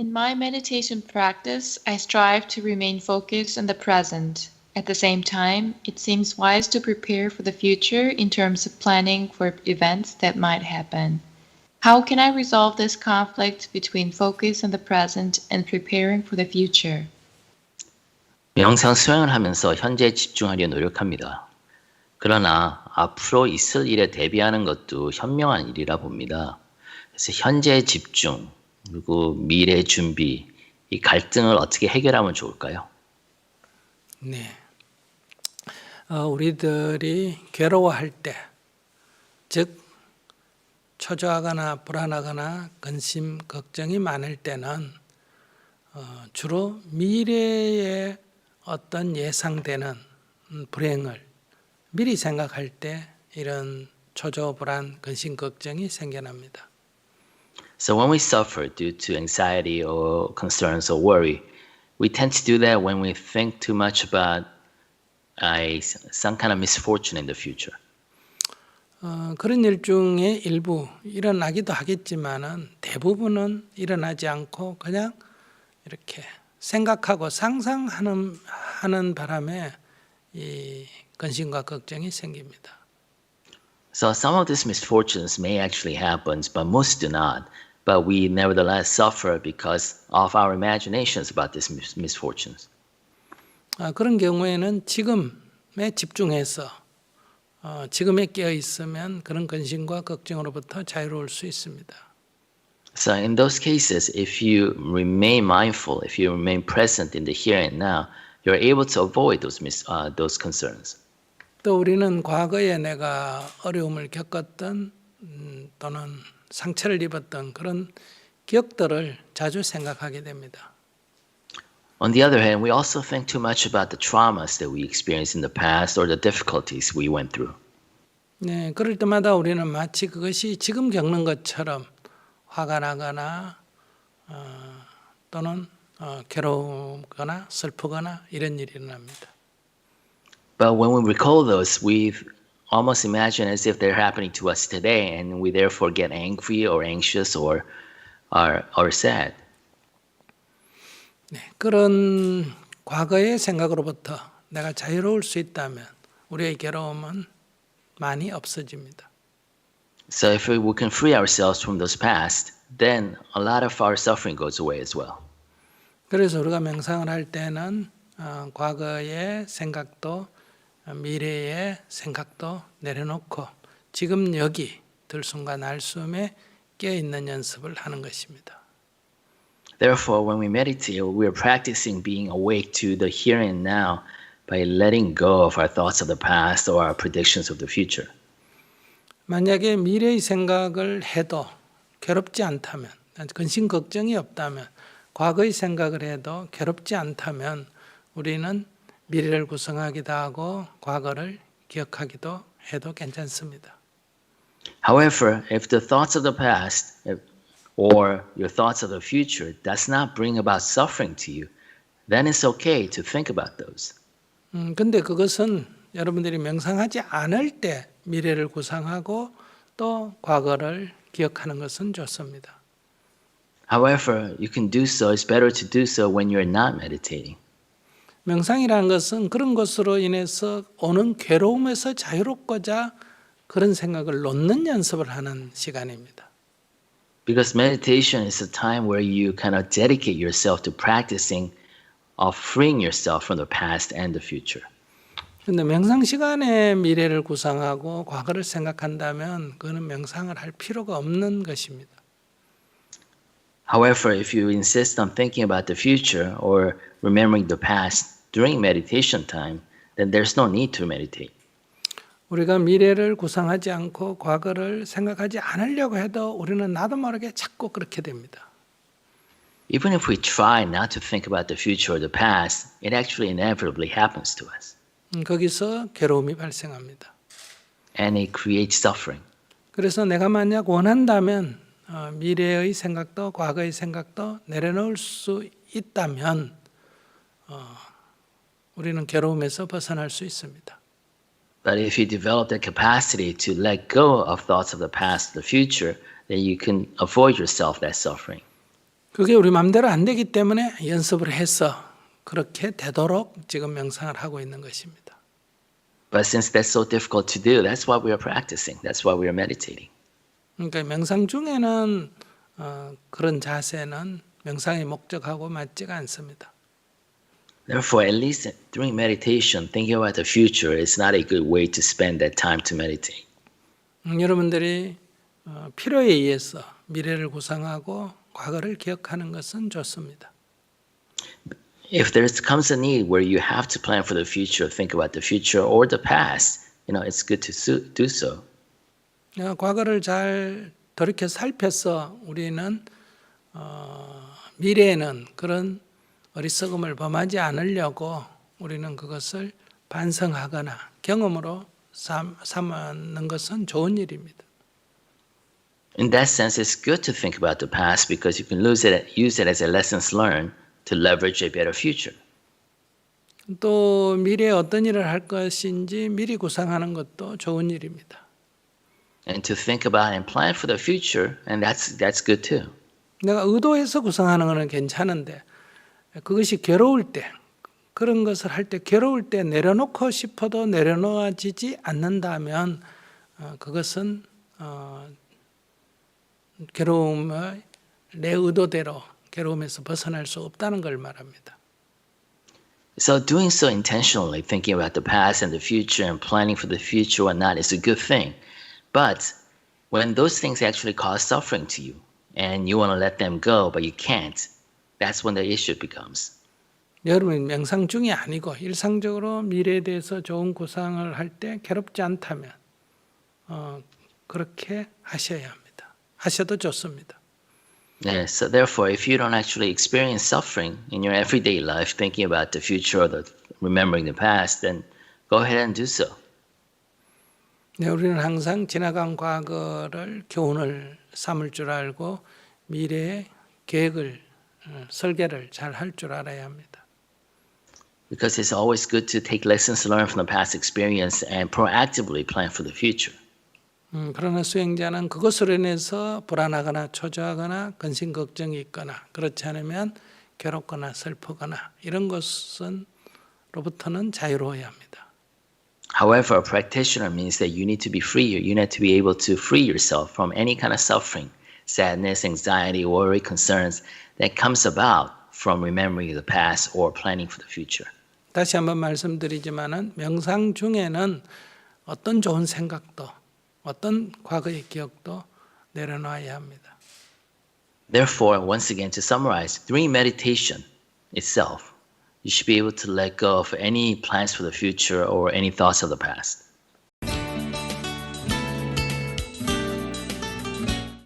In my meditation practice, I strive to remain focused on the present. At the same time, it seems wise to prepare for the future in terms of planning for events that might happen. How can I resolve this conflict between focus on the present and preparing for the future? 명상 수행을 하면서 현재에 집중하려 노력합니다. 그러나 앞으로 있을 일에 대비하는 것도 현명한 일이라 봅니다. 그래서 현재의 집중, 그리고 미래 준비, 이 갈등을 어떻게 해결하면 좋을까요? 네. 우리들이 괴로워할 때, 즉 초조하거나 불안하거나 근심, 걱정이 많을 때는 주로 미래에 어떤 예상되는 불행을 미리 생각할 때 이런 초조, 불안, 근심, 걱정이 생겨납니다. So when we suffer due to anxiety or concerns or worry, we tend to do that when we think too much about some kind of misfortune in the future. 그런 일 중에 일부 일어나기도 하겠지만은 대부분은 일어나지 않고 그냥 이렇게 생각하고 상상하는 바람에 이 근심과 걱정이 생깁니다. So some of these misfortunes may actually happen, but most do not. But we nevertheless suffer because of our imaginations about these misfortunes. 그런 경우에는 지금에 집중해서 지금에 깨어 있으면 그런 근심과 걱정으로부터 자유로울 수 있습니다. So in those cases, if you remain mindful, if you remain present in the here and now, you're able to avoid those concerns. 또 우리는 과거에 내가 어려움을 겪었던 또는 상처를 입었던 그런 기억들을 자주 생각하게 됩니다. On the other hand, we also think too much about the traumas that we experienced in the past or the difficulties we went through. 네, 그럴 때마다 우리는 마치 그것이 지금 겪는 것처럼 화가 나거나 또는 괴로우거나 슬프거나 이런 일이 일어납니다. But when we recall those, we almost imagine as if they're happening to us today, and we therefore get angry or anxious or sad. 네, 그런 과거의 생각으로부터 내가 자유로울 수 있다면 우리의 괴로움은 많이 없어집니다. So if we can free ourselves from those past, then a lot of our suffering goes away as well. 그래서 우리가 명상을 할 때는 과거의 생각도 미래의 생각도 내려놓고 지금 여기 들숨과 날숨에 깨어있는 연습을 하는 것입니다. Therefore, when we meditate, we are practicing being awake to the here and now by letting go of our thoughts of the past or our predictions of the future. 만약에 미래의 생각을 해도 괴롭지 않다면, 근심 걱정이 없다면, 과거의 생각을 해도 괴롭지 않다면 우리는 미래를 구성하기도 하고 과거를 기억하기도 해도 괜찮습니다. However, if the thoughts of the past or your thoughts of the future does not bring about suffering to you, then it's okay to think about those. 근데 그것은 여러분들이 명상하지 않을 때 미래를 구상하고 또 과거를 기억하는 것은 좋습니다. However, you can do so. It's better to do so when you're not meditating. 명상이라는 것은 그런 것으로 인해서 오는 괴로움에서 자유롭고자 그런 생각을 놓는 연습을 하는 시간입니다. Because meditation is a time where you kind of dedicate yourself to practicing of freeing yourself from the past and the future. 그런데 명상 시간에 미래를 구상하고 과거를 생각한다면 그거는 명상을 할 필요가 없는 것입니다. However, if you insist on thinking about the future or remembering the past during meditation time, then there's no need to meditate. 우리가 미래를 구상하지 않고 과거를 생각하지 않으려고 해도 우리는 나도 모르게 자꾸 그렇게 됩니다. Even if we try not to think about the future or the past, it actually inevitably happens to us. 거기서 괴로움이 발생합니다. And it creates suffering. 그래서 내가 만약 원한다면 미래의 생각도 과거의 생각도 내려놓을 수 있다면 우리는 괴로움에서 벗어날 수 있습니다. But if you develop the capacity to let go of thoughts of the past, the future, then you can avoid yourself that suffering. 그게 우리 마음대로 안 되기 때문에 연습을 해서 그렇게 되도록 지금 명상을 하고 있는 것입니다. But since that's so difficult to do, that's why we are practicing. That's why we are meditating. 그러니까 명상 중에는 그런 자세는 명상의 목적하고 맞지가 않습니다. Therefore, at least during meditation, thinking about the future is not a good way to spend that time to meditate. 여러분들이 필요에 의해서 미래를 구상하고 과거를 기억하는 것은 좋습니다. If there comes a need where you have to plan for the future, think about the future or the past, it's good to do so. 과거를 잘 돌이켜 살펴서 우리는 미래에는 그런 어리석음을 범하지 않으려고 우리는 그것을 반성하거나 경험으로 삼는 것은 좋은 일입니다. In that sense, it's good to think about the past because you can use it as a lessons learned to leverage a better future. 또 미래에 어떤 일을 할 것인지 미리 구상하는 것도 좋은 일입니다. And to think about and plan for the future, and that's good too. 내가 의도해서 구상하는 것은 괜찮은데 그것이 괴로울 때 그런 것을 할 때 괴로울 때 내려놓고 싶어도 내려놓아지지 않는다면 그것은 괴로움을 내 의도대로 괴로움에서 벗어날 수 없다는 걸 말합니다. So doing so intentionally, thinking about the past and the future and planning for the future or not is a good thing. But when those things actually cause suffering to you and you want to let them go but you can't, that's when the issue becomes. 여러분 명상 중이 아니고 일상적으로 미래에 대해서 좋은 구상을 할 때 괴롭지 않다면 그렇게 하셔야 합니다. 하셔도 좋습니다. Yeah, so therefore, if you don't actually experience suffering in your everyday life, thinking about the future or remembering the past, then go ahead and do so. 네, 우리는 항상 지나간 과거를 교훈을 삼을 줄 알고 미래의 계획을 설계를 잘 할 줄 알아야 합니다. Because it's always good to take lessons learned from the past experience and proactively plan for the future. 그러나 수행자는 그것으로 인해서 불안하거나 초조하거나 근심 걱정이 있거나 그렇지 않으면 괴롭거나 슬프거나 이런 것으로부터는 자유로워야 합니다. However, a practitioner means that you need to be free. You need to be able to free yourself from any kind of suffering, sadness, anxiety, worry, concerns that comes about from remembering the past or planning for the future. 다시 한번 말씀드리지만은 명상 중에는 어떤 좋은 생각도 어떤 과거의 기억도 내려놔야 합니다. Therefore, once again, to summarize, during meditation itself, you should be able to let go of any plans for the future or any thoughts of the past.